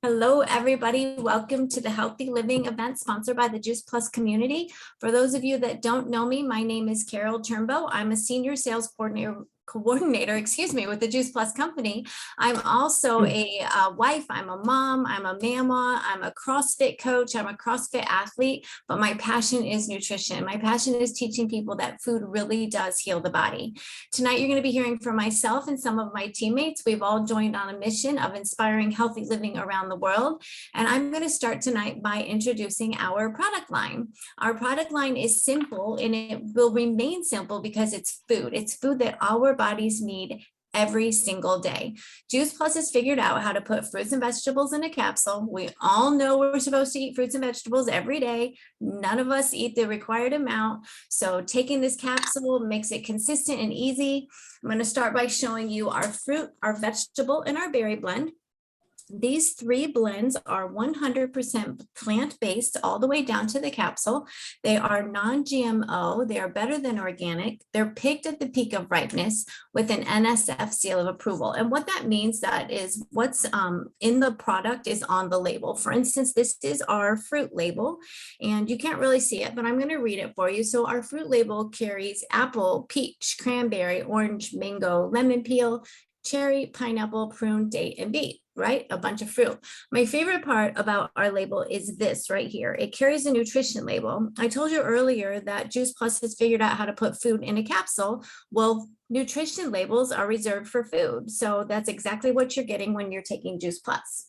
Hello, everybody. Welcome to the Healthy Living event sponsored by the Juice Plus community. For those of you that don't know me, my name is Carol Turnbow. I'm a senior sales coordinator with the Juice Plus company. I'm also a wife, I'm a mom, I'm a mama, I'm a CrossFit coach, I'm a CrossFit athlete, but my passion is nutrition. My passion is teaching people that food really does heal the body. Tonight, you're going to be hearing from myself and some of my teammates. We've all joined on a mission of inspiring healthy living around the world. And I'm going to start tonight by introducing our product line. Our product line is simple and it will remain simple because it's food. It's food that our bodies need every single day. Juice Plus has figured out how to put fruits and vegetables in a capsule. We all know we're supposed to eat fruits and vegetables every day. None of us eat the required amount. So taking this capsule makes it consistent and easy. I'm going to start by showing you our fruit, our vegetable, and our berry blend. These three blends are 100% plant-based all the way down to the capsule. They are non-GMO. They are better than organic. They're picked at the peak of ripeness with an NSF seal of approval. And what that means, that is what's in the product is on the label. For instance, this is our fruit label, and you can't really see it, but I'm going to read it for you. So our fruit label carries apple, peach, cranberry, orange, mango, lemon peel, cherry, pineapple, prune, date, and beet, right? A bunch of fruit. My favorite part about our label is this right here. It carries a nutrition label. I told you earlier that Juice Plus has figured out how to put food in a capsule. Well, nutrition labels are reserved for food. So that's exactly what you're getting when you're taking Juice Plus.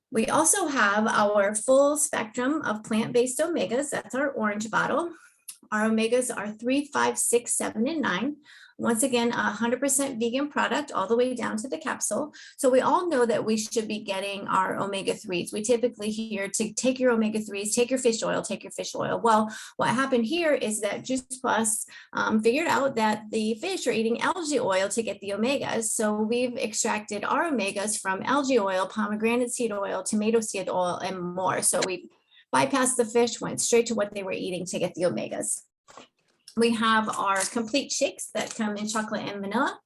We also have our full spectrum of plant-based omegas. That's our orange bottle. Our omegas are 3, 5, 6, 7, and 9. Once again, 100% vegan product all the way down to the capsule. So we all know that we should be getting our omega-3s. We typically hear to take your omega-3s, take your fish oil, take your fish oil. Well, what happened here is that Juice Plus figured out that the fish are eating algae oil to get the omegas. So we've extracted our omegas from algae oil, pomegranate seed oil, tomato seed oil, and more. So we bypassed the fish, went straight to what they were eating to get the omegas. We have our complete shakes that come in chocolate and vanilla.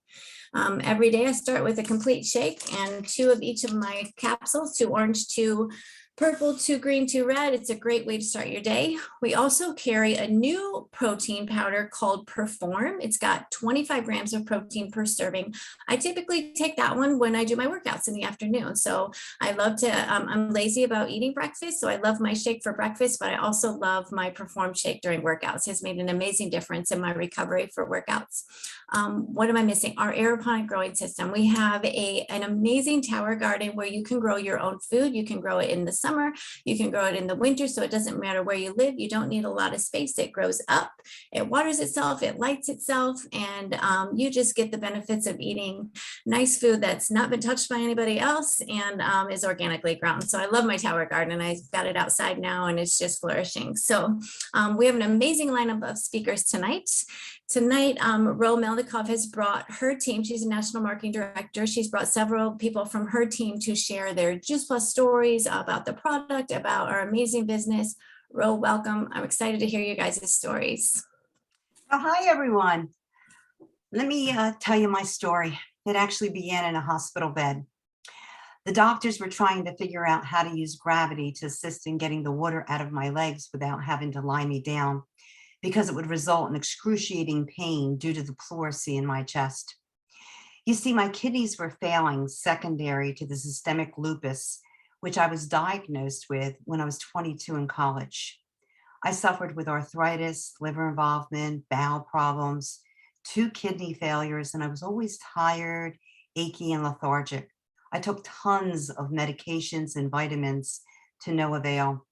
Every day I start with a complete shake and 2 of each of my capsules, 2 orange, 2 purple, 2 green, 2 red. It's a great way to start your day. We also carry a new protein powder called Perform. It's got 25 grams of protein per serving. I typically take that one when I do my workouts in the afternoon. So I love to, I'm lazy about eating breakfast. So I love my shake for breakfast, but I also love my Perform shake during workouts. It's made an amazing difference in my recovery for workouts. What am I missing? Our aeroponic growing system. We have an amazing tower garden where you can grow your own food. You can grow it in the summer, you can grow it in the winter, so it doesn't matter where you live. You don't need a lot of space. It grows up, it waters itself, it lights itself, and you just get the benefits of eating nice food that's not been touched by anybody else and is organically grown. So I love my tower garden, and I've got it outside now, and it's just flourishing. So we have an amazing lineup of speakers tonight. Tonight, Roe Melnicove has brought her team. She's a national marketing director. She's brought several people from her team to share their Juice Plus stories about the product, about our amazing business. Roe, welcome. I'm excited to hear you guys' stories. Oh, hi, everyone. Let me tell you my story. It actually began in a hospital bed. The doctors were trying to figure out how to use gravity to assist in getting the water out of my legs without having to lie me down, because it would result in excruciating pain due to the pleurisy in my chest. You see, my kidneys were failing secondary to the systemic lupus, which I was diagnosed with when I was 22 in college. I suffered with arthritis, liver involvement, bowel problems, 2 kidney failures, and I was always tired, achy, and lethargic. I took tons of medications and vitamins to no avail.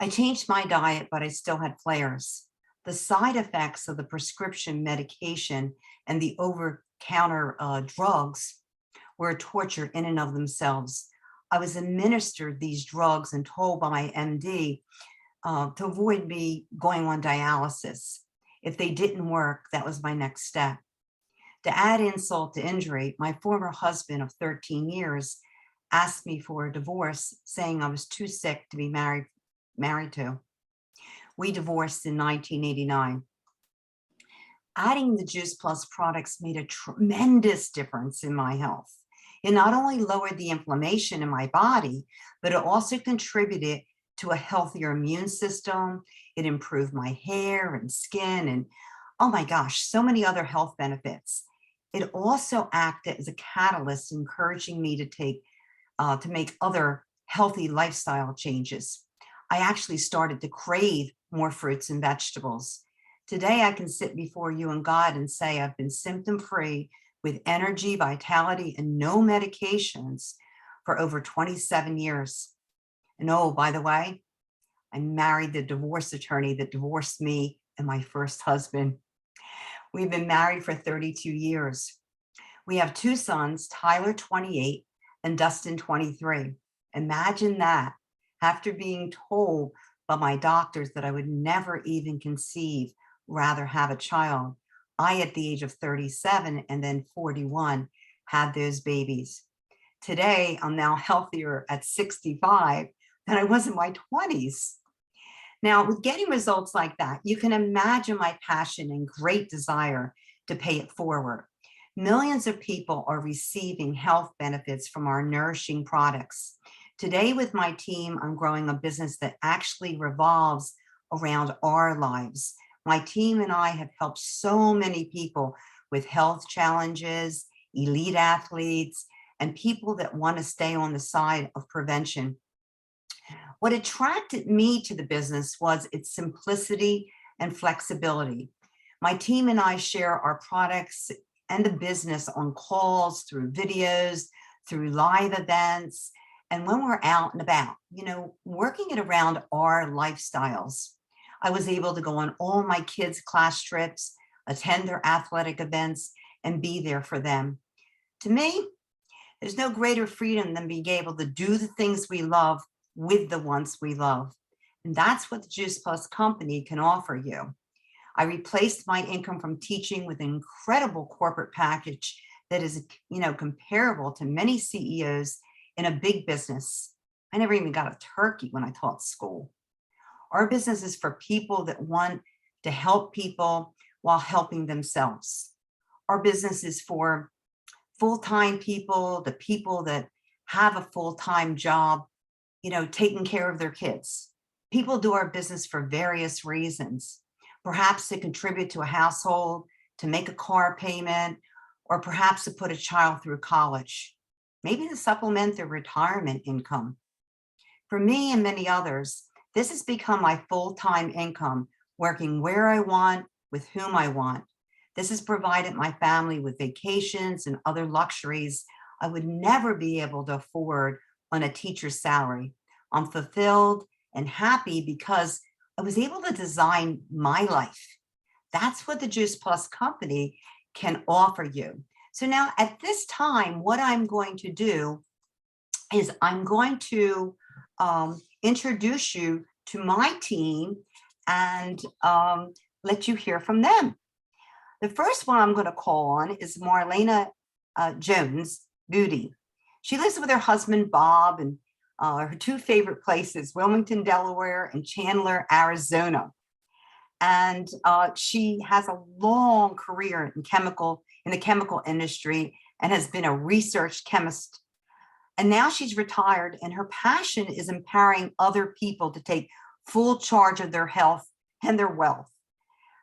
I changed my diet, but I still had flares. The side effects of the prescription medication and the over-counter drugs were a torture in and of themselves. I was administered these drugs and told by my MD to avoid me going on dialysis. If they didn't work, that was my next step. To add insult to injury, my former husband of 13 years asked me for a divorce, saying I was too sick to be married to. We divorced in 1989. Adding the Juice Plus products made a tremendous difference in my health. It not only lowered the inflammation in my body, but it also contributed to a healthier immune system. It improved my hair and skin and, oh my gosh, so many other health benefits. It also acted as a catalyst, encouraging me to make other healthy lifestyle changes. I actually started to crave more fruits and vegetables. Today, I can sit before you and God and say I've been symptom-free with energy, vitality, and no medications for over 27 years. And oh, by the way, I married the divorce attorney that divorced me and my first husband. We've been married for 32 years. We have two sons, Tyler, 28, and Dustin, 23. Imagine that, after being told by my doctors that I would never even conceive, rather have a child. I, at the age of 37 and then 41, had those babies. Today, I'm now healthier at 65 than I was in my 20s. Now, with getting results like that, you can imagine my passion and great desire to pay it forward. Millions of people are receiving health benefits from our nourishing products. Today, with my team, I'm growing a business that actually revolves around our lives. My team and I have helped so many people with health challenges, elite athletes, and people that want to stay on the side of prevention. What attracted me to the business was its simplicity and flexibility. My team and I share our products and the business on calls, through videos, through live events, and when we're out and about, working it around our lifestyles. I was able to go on all my kids' class trips, attend their athletic events, and be there for them. To me, there's no greater freedom than being able to do the things we love with the ones we love. And that's what the Juice Plus company can offer you. I replaced my income from teaching with an incredible corporate package that is, comparable to many CEOs in a big business. I never even got a turkey when I taught school. Our business is for people that want to help people while helping themselves. Our business is for full-time people, the people that have a full-time job, taking care of their kids. People do our business for various reasons. Perhaps to contribute to a household, to make a car payment, or perhaps to put a child through college, maybe to supplement their retirement income. For me and many others, this has become my full-time income, working where I want, with whom I want. This has provided my family with vacations and other luxuries I would never be able to afford on a teacher's salary. I'm fulfilled and happy because I was able to design my life. That's what the Juice Plus company can offer you. So now at this time, what I'm going to do is I'm going to introduce you to my team and let you hear from them. The first one I'm going to call on is Marlene Jones Boddy. She lives with her husband, Bob, and her two favorite places, Wilmington, Delaware, and Chandler, Arizona. And she has a long career in the chemical industry and has been a research chemist. And now she's retired, and her passion is empowering other people to take full charge of their health and their wealth.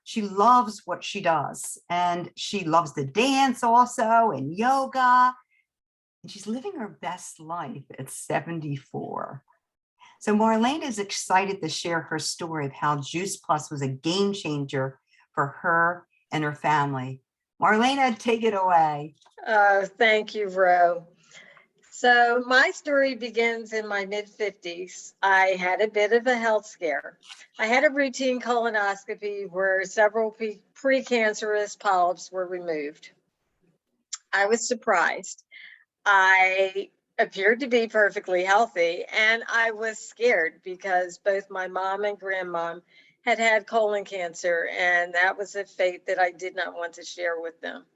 She loves what she does, and she loves to dance also, and yoga. And she's living her best life at 74. So Marlene is excited to share her story of how Juice Plus was a game changer for her and her family. Marlene, take it away. Thank you, Roe. So my story begins in my mid-50s. I had a bit of a health scare. I had a routine colonoscopy where several precancerous polyps were removed. I was surprised. I appeared to be perfectly healthy, and I was scared because both my mom and grandmom had had colon cancer, and that was a fate that I did not want to share with them.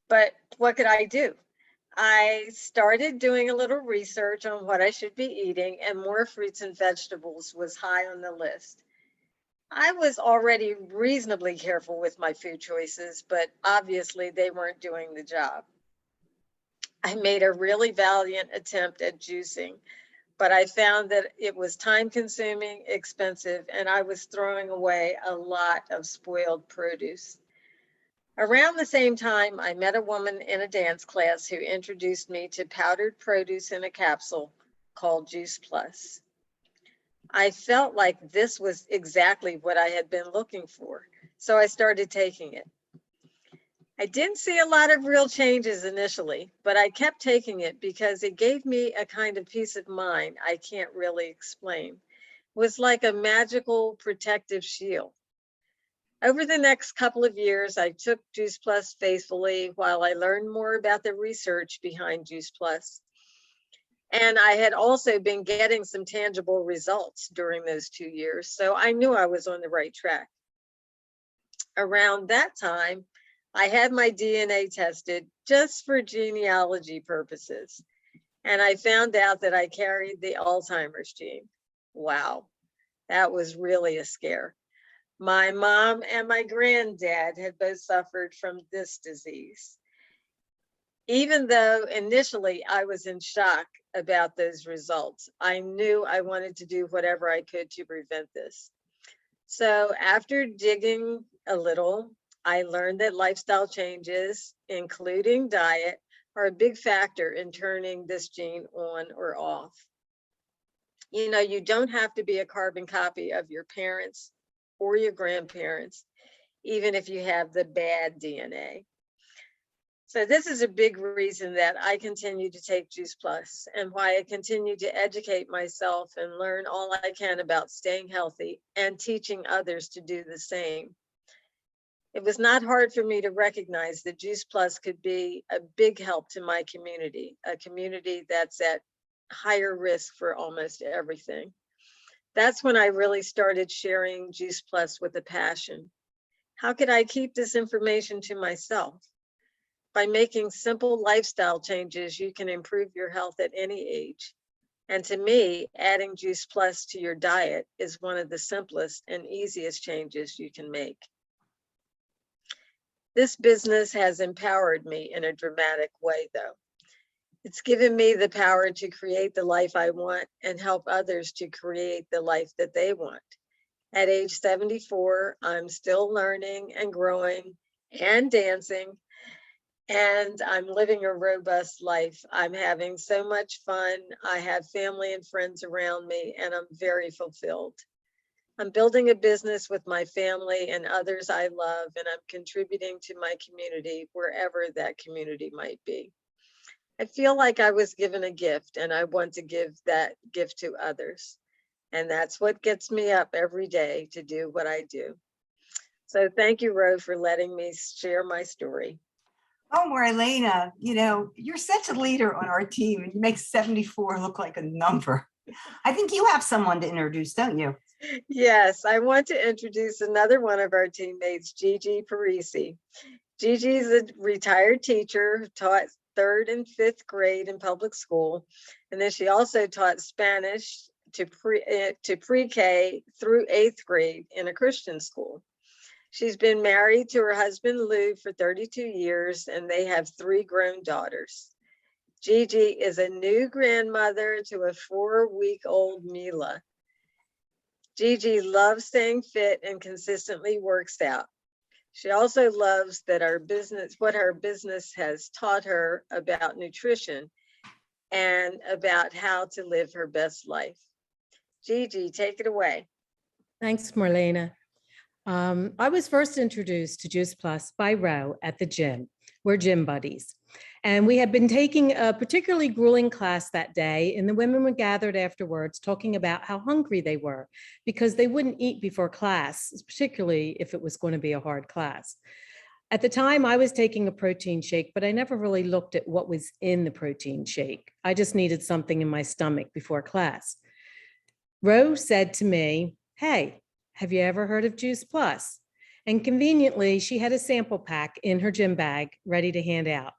But what could I do? I started doing a little research on what I should be eating, and more fruits and vegetables was high on the list. I was already reasonably careful with my food choices, but obviously they weren't doing the job. I made a really valiant attempt at juicing, but I found that it was time consuming, expensive, and I was throwing away a lot of spoiled produce. Around the same time, I met a woman in a dance class who introduced me to powdered produce in a capsule called Juice Plus. I felt like this was exactly what I had been looking for, so I started taking it. I didn't see a lot of real changes initially, but I kept taking it because it gave me a kind of peace of mind I can't really explain. It was like a magical protective shield. Over the next couple of years, I took Juice Plus faithfully while I learned more about the research behind Juice Plus. And I had also been getting some tangible results during those 2 years, so I knew I was on the right track. Around that time, I had my DNA tested just for genealogy purposes, and I found out that I carried the Alzheimer's gene. Wow, that was really a scare. My mom and my granddad had both suffered from this disease. Even though initially I was in shock about those results, I knew I wanted to do whatever I could to prevent this. So after digging a little, I learned that lifestyle changes, including diet, are a big factor in turning this gene on or off. You know, you don't have to be a carbon copy of your parents or your grandparents, even if you have the bad DNA. So this is a big reason that I continue to take Juice Plus and why I continue to educate myself and learn all I can about staying healthy and teaching others to do the same. It was not hard for me to recognize that Juice Plus could be a big help to my community, a community that's at higher risk for almost everything. That's when I really started sharing Juice Plus with a passion. How could I keep this information to myself? By making simple lifestyle changes, you can improve your health at any age. And to me, adding Juice Plus to your diet is one of the simplest and easiest changes you can make. This business has empowered me in a dramatic way, though. It's given me the power to create the life I want and help others to create the life that they want. At age 74, I'm still learning and growing and dancing, and I'm living a robust life. I'm having so much fun. I have family and friends around me, and I'm very fulfilled. I'm building a business with my family and others I love, and I'm contributing to my community, wherever that community might be. I feel like I was given a gift, and I want to give that gift to others. And that's what gets me up every day to do what I do. So thank you, Roe, for letting me share my story. Oh, Marlene, you know, you're such a leader on our team and you make 74 look like a number. I think you have someone to introduce, don't you? Yes, I want to introduce another one of our teammates, GiGi Parisi. GiGi is a retired teacher who taught 3rd and 5th grade in public school. And then she also taught Spanish to pre-K through 8th grade in a Christian school. She's been married to her husband, Lou, for 32 years, and they have 3 grown daughters. GiGi is a new grandmother to a 4-week-old Mila. GiGi loves staying fit and consistently works out. She also loves that what our business has taught her about nutrition and about how to live her best life. GiGi, take it away. Thanks, Marlene. I was first introduced to Juice Plus by Roe at the gym. We're gym buddies. And we had been taking a particularly grueling class that day, and the women were gathered afterwards talking about how hungry they were because they wouldn't eat before class, particularly if it was going to be a hard class. At the time, I was taking a protein shake, but I never really looked at what was in the protein shake. I just needed something in my stomach before class. Roe said to me, "Hey, have you ever heard of Juice Plus?" And conveniently, she had a sample pack in her gym bag ready to hand out.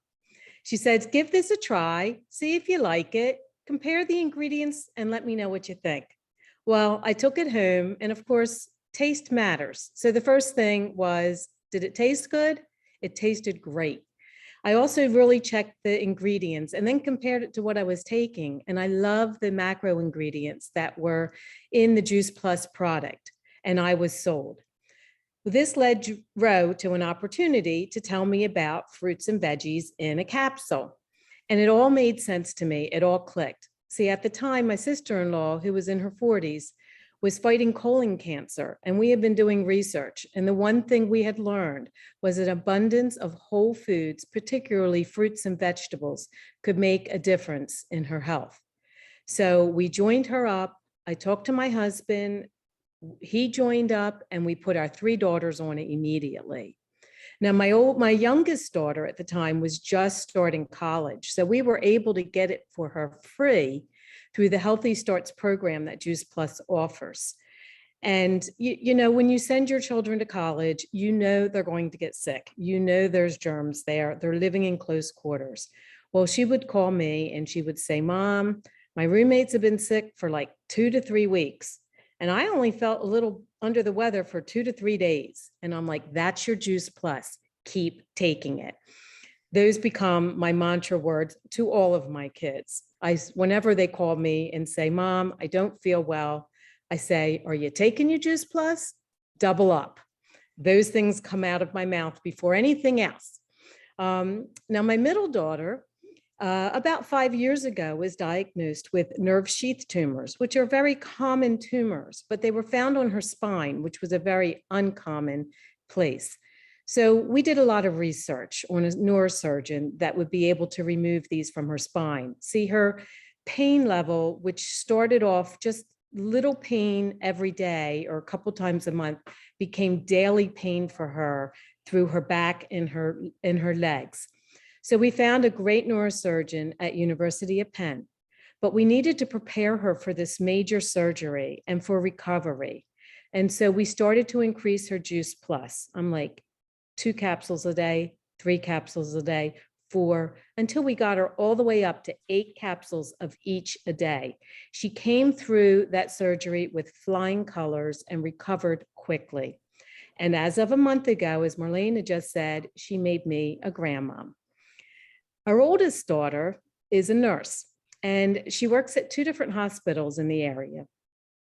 She said, "Give this a try, see if you like it, compare the ingredients, and let me know what you think." Well, I took it home, and of course, taste matters. So the first thing was, did it taste good? It tasted great. I also really checked the ingredients and then compared it to what I was taking. And I love the macro ingredients that were in the Juice Plus product, and I was sold. This led Roe to an opportunity to tell me about fruits and veggies in a capsule. And it all made sense to me. It all clicked. See, at the time, my sister-in-law, who was in her 40s, was fighting colon cancer, and we had been doing research. And the one thing we had learned was an abundance of whole foods, particularly fruits and vegetables, could make a difference in her health. So we joined her up. I talked to my husband. He joined up, and we put our 3 daughters on it immediately. Now, my youngest daughter at the time was just starting college, so we were able to get it for her free through the Healthy Starts program that Juice Plus offers. And you know, when you send your children to college, you know they're going to get sick. You know there's germs there. They're living in close quarters. Well, she would call me and she would say, "Mom, my roommates have been sick for like 2 to 3 weeks. And I only felt a little under the weather for 2 to 3 days." And I'm like, "That's your Juice Plus. Keep taking it." Those become my mantra words to all of my kids. Whenever they call me and say, "Mom, I don't feel well," I say, "Are you taking your Juice Plus? Double up." Those things come out of my mouth before anything else. Now, my middle daughter, about 5 years ago, was diagnosed with nerve sheath tumors, which are very common tumors, but they were found on her spine, which was a very uncommon place. So we did a lot of research on a neurosurgeon that would be able to remove these from her spine. See, her pain level, which started off just little pain every day or a couple times a month, became daily pain for her through her back and her legs. So we found a great neurosurgeon at University of Penn, but we needed to prepare her for this major surgery and for recovery. And so we started to increase her Juice Plus. I'm like, 2 capsules a day, 3 capsules a day, 4, until we got her all the way up to 8 capsules of each a day. She came through that surgery with flying colors and recovered quickly. And as of a month ago, as Marlene had just said, she made me a grandmom. Our oldest daughter is a nurse, and she works at 2 different hospitals in the area.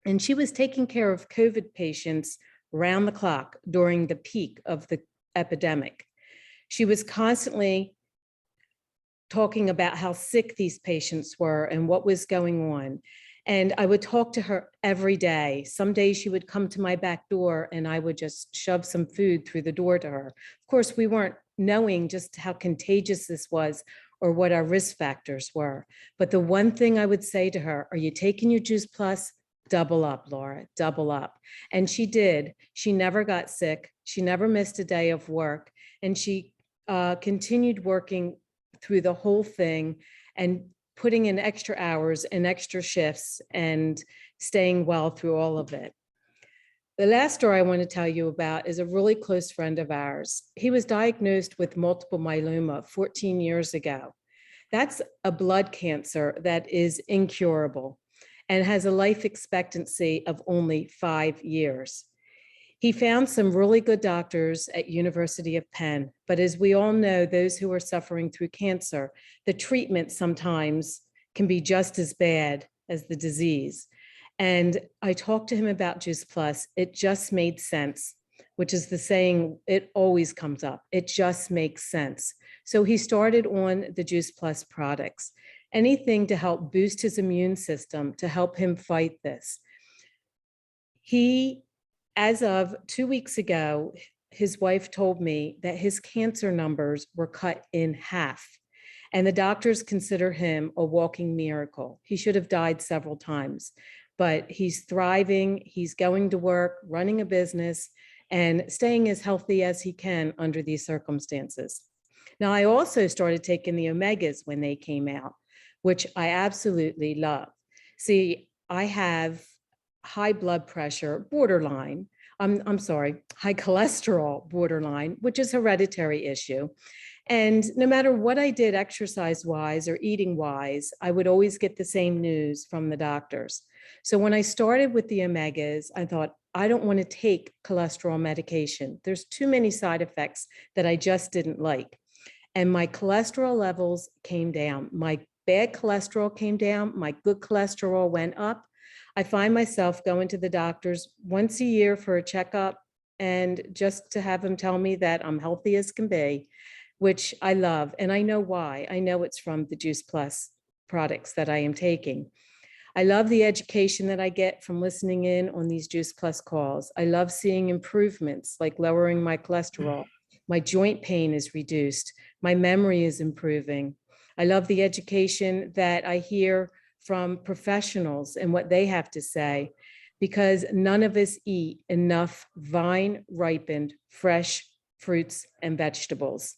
And she was taking care of COVID patients round the clock during the peak of the epidemic. She was constantly talking about how sick these patients were and what was going on. And I would talk to her every day. Some days she would come to my back door and I would just shove some food through the door to her. Of course, we weren't knowing just how contagious this was or what our risk factors were. But the one thing I would say to her, "Are you taking your Juice Plus? Double up, Laura, double up." And she did. She never got sick. She never missed a day of work. And she continued working through the whole thing and putting in extra hours and extra shifts and staying well through all of it. The last story I want to tell you about is a really close friend of ours. He was diagnosed with multiple myeloma 14 years ago. That's a blood cancer that is incurable and has a life expectancy of only 5 years. He found some really good doctors at University of Penn, but as we all know, those who are suffering through cancer, the treatment sometimes can be just as bad as the disease. And I talked to him about Juice Plus. It just made sense, which is the saying, it always comes up. It just makes sense. So he started on the Juice Plus products, anything to help boost his immune system, to help him fight this. He, as of 2 weeks ago, his wife told me that his cancer numbers were cut in half. And the doctors consider him a walking miracle. He should have died several times, but he's thriving. He's going to work, running a business, and staying as healthy as he can under these circumstances. Now, I also started taking the omegas when they came out, which I absolutely love. See, I have high blood pressure, borderline. High cholesterol, borderline, which is a hereditary issue. And no matter what I did exercise-wise or eating-wise, I would always get the same news from the doctors. So when I started with the omegas, I thought, I don't want to take cholesterol medication. There's too many side effects that I just didn't like. and my cholesterol levels came down. My bad cholesterol came down, my good cholesterol went up. I find myself going to the doctors once a year for a checkup and just to have them tell me that I'm healthy as can be, which I love. And I know why. I know it's from the Juice Plus products that I am taking. I love the education that I get from listening in on these Juice Plus calls. I love seeing improvements like lowering my cholesterol. My joint pain is reduced. My memory is improving. I love the education that I hear from professionals and what they have to say, because none of us eat enough vine ripened fresh fruits and vegetables.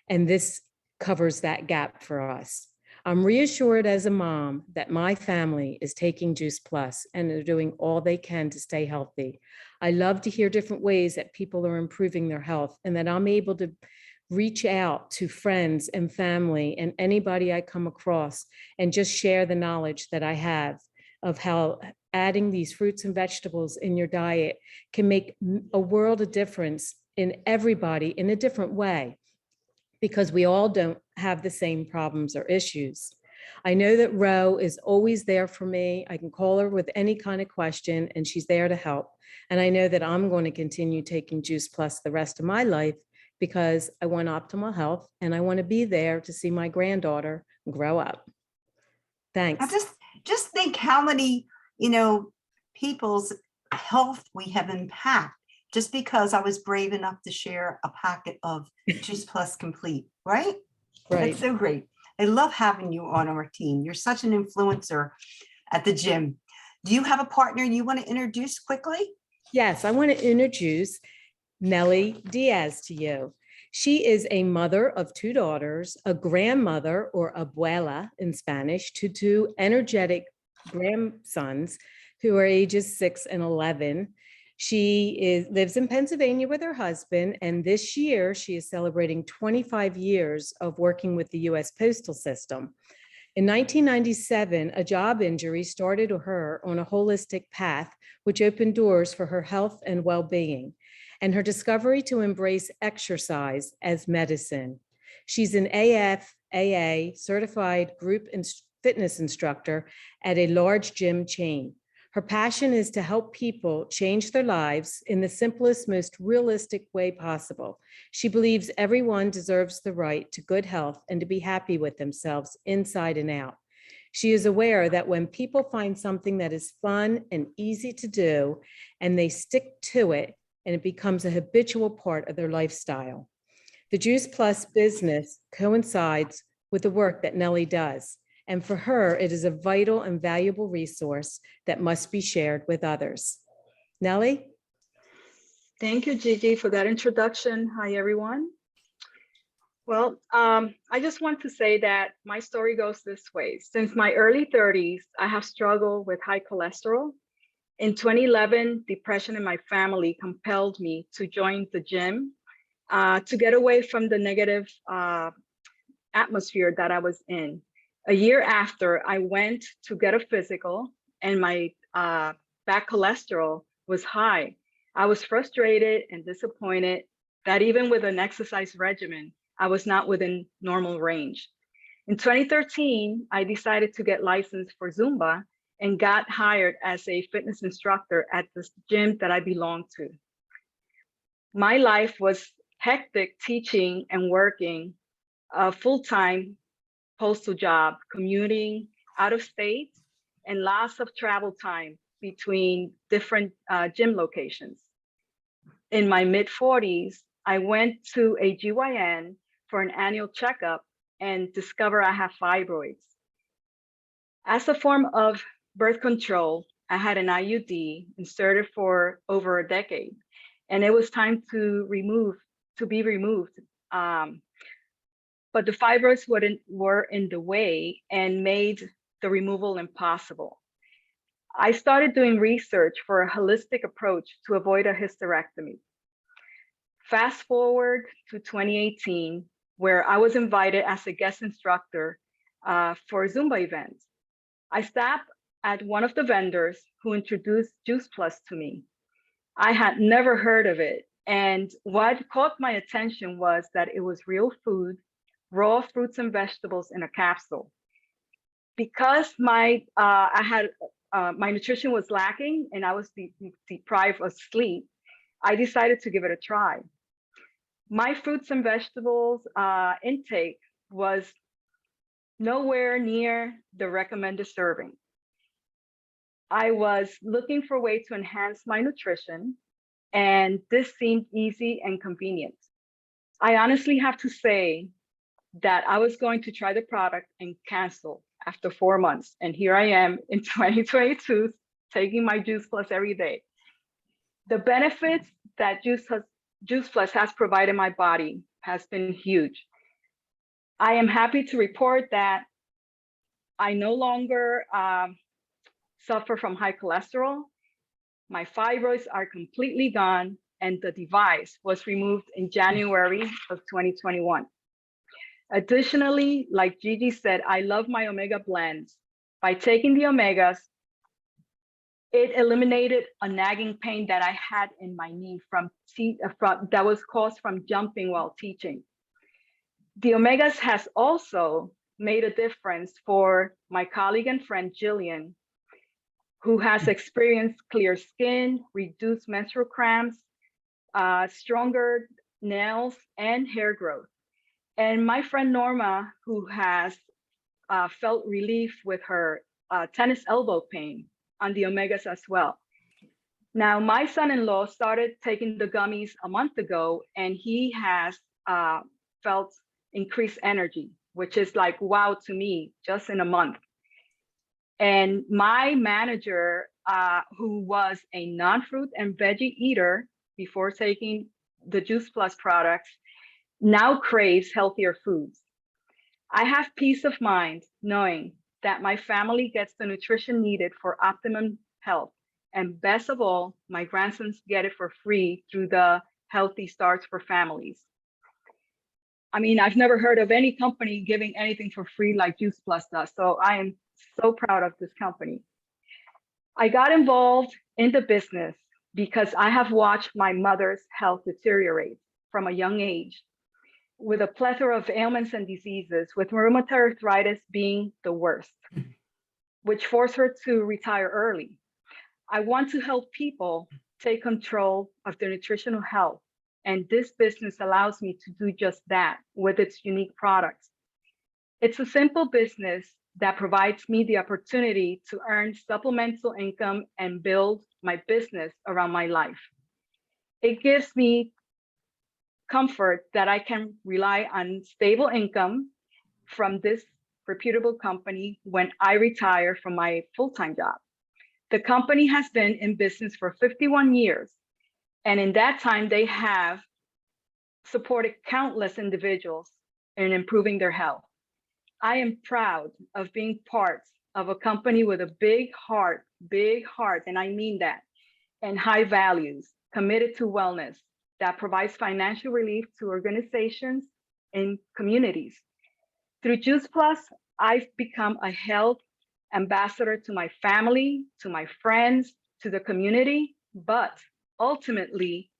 And this covers that gap for us. I'm reassured as a mom that my family is taking Juice Plus and they're doing all they can to stay healthy. I love to hear different ways that people are improving their health and that I'm able to reach out to friends and family and anybody I come across and just share the knowledge that I have of how adding these fruits and vegetables in your diet can make a world of difference in everybody in a different way, because we all don't have the same problems or issues. I know that Roe is always there for me. I can call her with any kind of question and she's there to help. And I know that I'm going to continue taking Juice Plus the rest of my life because I want optimal health and I want to be there to see my granddaughter grow up. Thanks. Now just think how many, people's health we have impacted just because I was brave enough to share a packet of Juice Plus Complete, right? Right. That's so great. I love having you on our team. You're such an influencer at the gym. Do you have a partner you want to introduce quickly? Yes, I want to introduce Nelly Diaz to you. She is a mother of 2 daughters, a grandmother or abuela in Spanish to 2 energetic grandsons who are ages 6 and 11. She lives in Pennsylvania with her husband, and this year she is celebrating 25 years of working with the U.S. Postal System. In 1997, a job injury started her on a holistic path, which opened doors for her health and well-being, and her discovery to embrace exercise as medicine. She's an AFAA certified group and fitness instructor at a large gym chain. Her passion is to help people change their lives in the simplest, most realistic way possible. She believes everyone deserves the right to good health and to be happy with themselves inside and out. She is aware that when people find something that is fun and easy to do, and they stick to it, and it becomes a habitual part of their lifestyle. The Juice Plus business coincides with the work that Nelly does. And for her, it is a vital and valuable resource that must be shared with others. Nelly? Thank you, Gigi, for that introduction. Hi, everyone. Well, I just want to say that my story goes this way. Since my early 30s, I have struggled with high cholesterol. In 2011, depression in my family compelled me to join the gym to get away from the negative atmosphere that I was in. A year after, I went to get a physical and my bad cholesterol was high. I was frustrated and disappointed that even with an exercise regimen, I was not within normal range. In 2013, I decided to get licensed for Zumba and got hired as a fitness instructor at the gym that I belonged to. My life was hectic, teaching and working full-time postal job, commuting out of state, and lots of travel time between different gym locations. In my mid-40s, I went to a GYN for an annual checkup and discovered I have fibroids. As a form of birth control, I had an IUD inserted for over a decade, and it was time to be removed. But the fibroids were in the way and made the removal impossible. I started doing research for a holistic approach to avoid a hysterectomy. Fast forward to 2018, where I was invited as a guest instructor for a Zumba event. I stopped at one of the vendors who introduced Juice Plus to me. I had never heard of it. And what caught my attention was that it was real food, raw fruits and vegetables in a capsule. Because my nutrition was lacking and I was deprived of sleep, I decided to give it a try. My fruits and vegetables intake was nowhere near the recommended serving. I was looking for a way to enhance my nutrition, and this seemed easy and convenient. I honestly have to say that I was going to try the product and cancel after 4 months. And here I am in 2022, taking my Juice Plus every day. The benefits that Juice Plus has provided my body has been huge. I am happy to report that I no longer suffer from high cholesterol. My fibroids are completely gone, and the device was removed in January of 2021. Additionally, like Gigi said, I love my omega blends. By taking the omegas, it eliminated a nagging pain that I had in my knee that was caused from jumping while teaching. The omegas has also made a difference for my colleague and friend Jillian, who has experienced clear skin, reduced menstrual cramps, stronger nails, and hair growth. And my friend Norma, who has felt relief with her tennis elbow pain on the omegas as well. Now, my son-in-law started taking the gummies a month ago, and he has felt increased energy, which is like, wow to me, just in a month. And my manager, who was a non-fruit and veggie eater before taking the Juice Plus products, now craves healthier foods. I have peace of mind knowing that my family gets the nutrition needed for optimum health. And best of all, my grandsons get it for free through the Healthy Starts for Families. I mean, I've never heard of any company giving anything for free like Juice Plus does. So I am so proud of this company. I got involved in the business because I have watched my mother's health deteriorate from a young age, with a plethora of ailments and diseases, with rheumatoid arthritis being the worst, which forced her to retire early. I want to help people take control of their nutritional health, and this business allows me to do just that with its unique products. It's a simple business that provides me the opportunity to earn supplemental income and build my business around my life. It gives me comfort that I can rely on stable income from this reputable company when I retire from my full-time job. The company has been in business for 51 years, and in that time, they have supported countless individuals in improving their health. I am proud of being part of a company with a big heart, and I mean that, and high values, committed to wellness, that provides financial relief to organizations and communities. Through Juice Plus, I've become a health ambassador to my family, to my friends, to the community, but ultimately,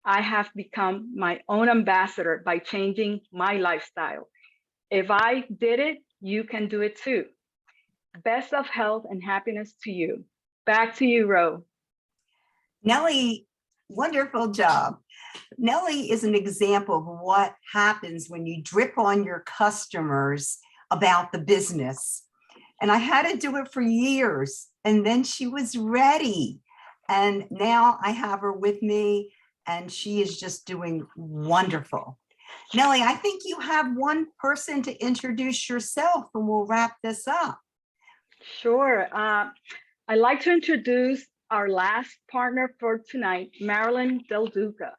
I have become my own ambassador by changing my lifestyle. If I did it, you can do it too. Best of health and happiness to you. Back to you, Roe. Nelly, wonderful job. Nelly is an example of what happens when you drip on your customers about the business. And I had to do it for years. And then she was ready. And now I have her with me, and she is just doing wonderful. Nelly, I think you have one person to introduce yourself, and we'll wrap this up. Sure. I'd like to introduce our last partner for tonight, Marilyn Del Duca.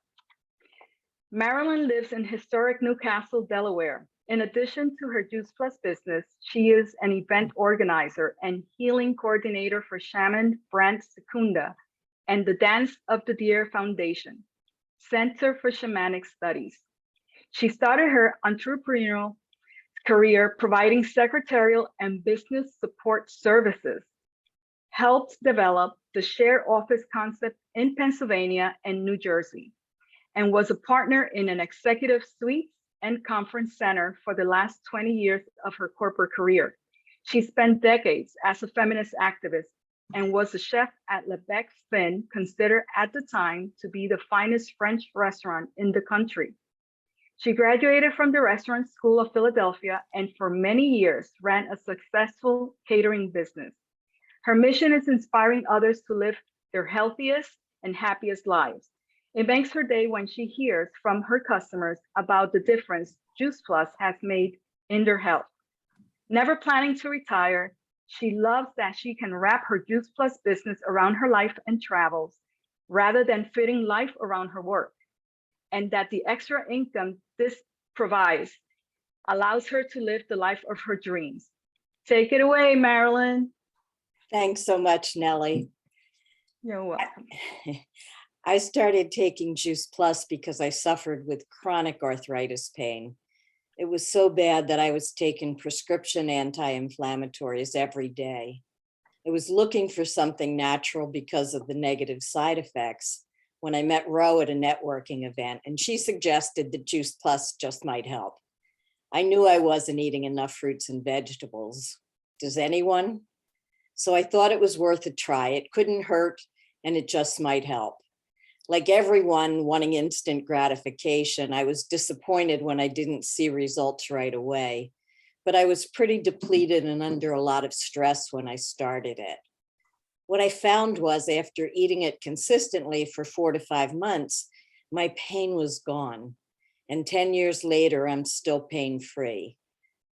Marilyn lives in historic Newcastle, Delaware. In addition to her Juice Plus business, she is an event organizer and healing coordinator for Shaman Brand Secunda and the Dance of the Deer Foundation, Center for Shamanic Studies. She started her entrepreneurial career providing secretarial and business support services, helped develop the shared office concept in Pennsylvania and New Jersey, and was a partner in an executive suite and Conference Center for the last 20 years of her corporate career. She spent decades as a feminist activist and was a chef at Le Bec Fin, considered at the time to be the finest French restaurant in the country. She graduated from the Restaurant School of Philadelphia and for many years ran a successful catering business. Her mission is inspiring others to live their healthiest and happiest lives. It makes her day when she hears from her customers about the difference Juice Plus has made in their health. Never planning to retire, she loves that she can wrap her Juice Plus business around her life and travels rather than fitting life around her work, and that the extra income this provides allows her to live the life of her dreams. Take it away, Marilyn. Thanks so much, Nelly. You're welcome. I started taking Juice Plus because I suffered with chronic arthritis pain. It was so bad that I was taking prescription anti-inflammatories every day. I was looking for something natural because of the negative side effects when I met Roe at a networking event, and she suggested that Juice Plus just might help. I knew I wasn't eating enough fruits and vegetables. Does anyone? So I thought it was worth a try. It couldn't hurt, and it just might help. Like everyone wanting instant gratification, I was disappointed when I didn't see results right away, but I was pretty depleted and under a lot of stress when I started it. What I found was after eating it consistently for 4 to 5 months, my pain was gone. And 10 years later, I'm still pain-free.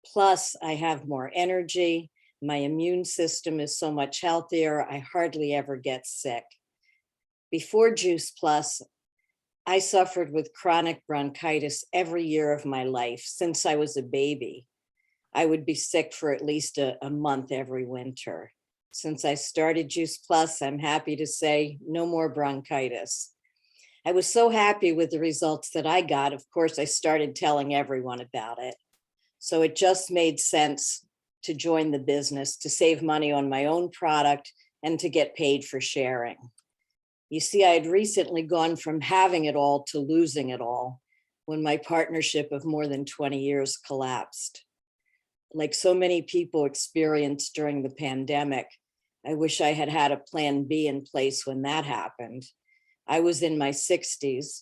Plus, I have more energy. My immune system is so much healthier. I hardly ever get sick. Before Juice Plus, I suffered with chronic bronchitis every year of my life since I was a baby. I would be sick for at least a month every winter. Since I started Juice Plus, I'm happy to say no more bronchitis. I was so happy with the results that I got. Of course, I started telling everyone about it. So it just made sense to join the business, to save money on my own product and to get paid for sharing. You see, I had recently gone from having it all to losing it all when my partnership of more than 20 years collapsed. Like so many people experienced during the pandemic, I wish I had had a plan B in place when that happened. I was in my 60s.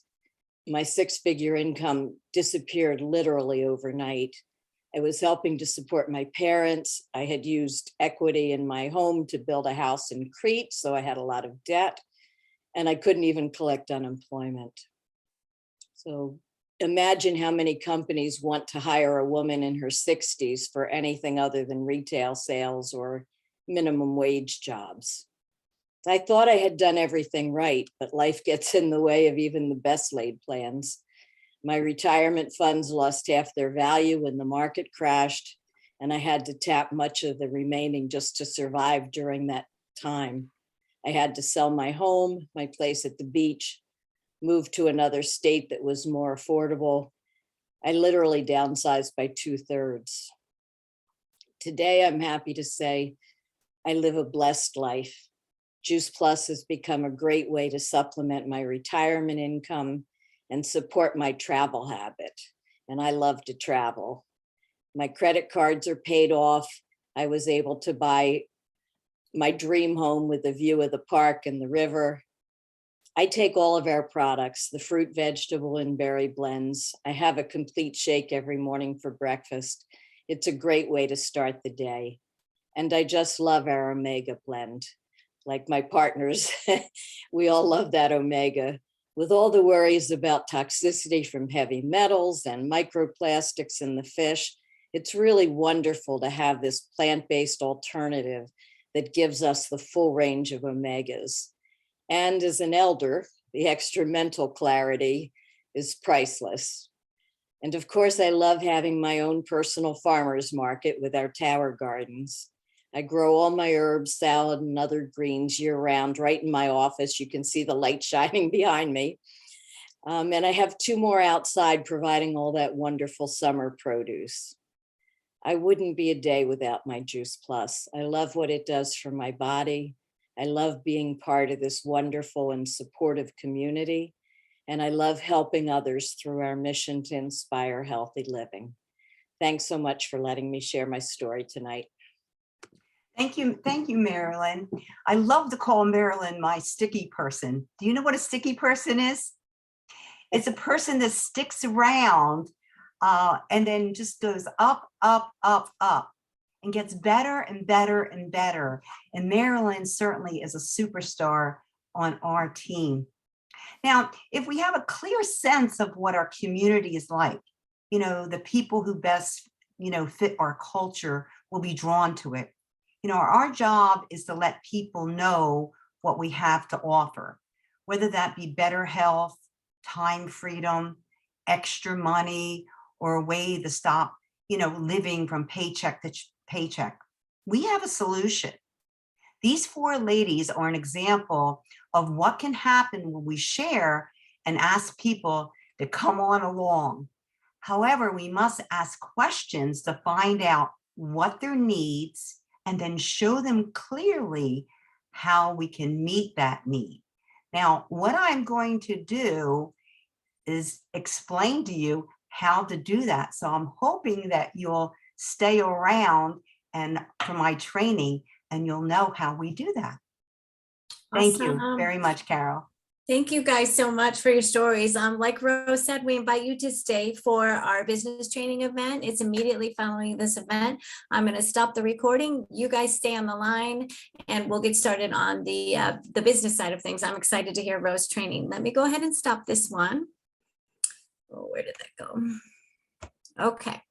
My 6-figure income disappeared literally overnight. I was helping to support my parents. I had used equity in my home to build a house in Crete, so I had a lot of debt. And I couldn't even collect unemployment. So imagine how many companies want to hire a woman in her 60s for anything other than retail sales or minimum wage jobs. I thought I had done everything right, but life gets in the way of even the best laid plans. My retirement funds lost half their value when the market crashed, and I had to tap much of the remaining just to survive during that time. I had to sell my home, my place at the beach, move to another state that was more affordable. I literally downsized by 2/3. Today, I'm happy to say I live a blessed life. Juice Plus has become a great way to supplement my retirement income and support my travel habit. And I love to travel. My credit cards are paid off. I was able to buy my dream home with a view of the park and the river. I take all of our products, the fruit, vegetable, and berry blends. I have a complete shake every morning for breakfast. It's a great way to start the day. And I just love our Omega blend. Like my partners, we all love that Omega. With all the worries about toxicity from heavy metals and microplastics in the fish, it's really wonderful to have this plant-based alternative that gives us the full range of omegas. And as an elder, the extra mental clarity is priceless. And of course, I love having my own personal farmer's market with our tower gardens. I grow all my herbs, salad, and other greens year round right in my office. You can see the light shining behind me. And I have 2 more outside providing all that wonderful summer produce. I wouldn't be a day without my Juice Plus. I love what it does for my body. I love being part of this wonderful and supportive community. and I love helping others through our mission to inspire healthy living. Thanks so much for letting me share my story tonight. Thank you, Marilyn. I love to call Marilyn my sticky person. Do you know what a sticky person is? It's a person that sticks around and then just goes up, up, up, up, and gets better and better and better. And Marilyn certainly is a superstar on our team. Now, if we have a clear sense of what our community is like, you know, the people who best, you know, fit our culture will be drawn to it. You know, our job is to let people know what we have to offer, whether that be better health, time freedom, extra money, or a way to stop, you know, living from paycheck to paycheck. We have a solution. These four ladies are an example of what can happen when we share and ask people to come on along. However, we must ask questions to find out what their needs and then show them clearly how we can meet that need. Now, what I'm going to do is explain to you how to do that. So I'm hoping that you'll stay around and for my training, and you'll know how we do that. Thank you Awesome. very much, Carol. Thank you guys so much for your stories. Like Rose said, we invite you to stay for our business training event. It's immediately following this event. I'm going to stop the recording. You guys stay on the line and we'll get started on the business side of things. I'm excited to hear Rose training. Let me go ahead and stop this one. Oh, where did that go? Okay.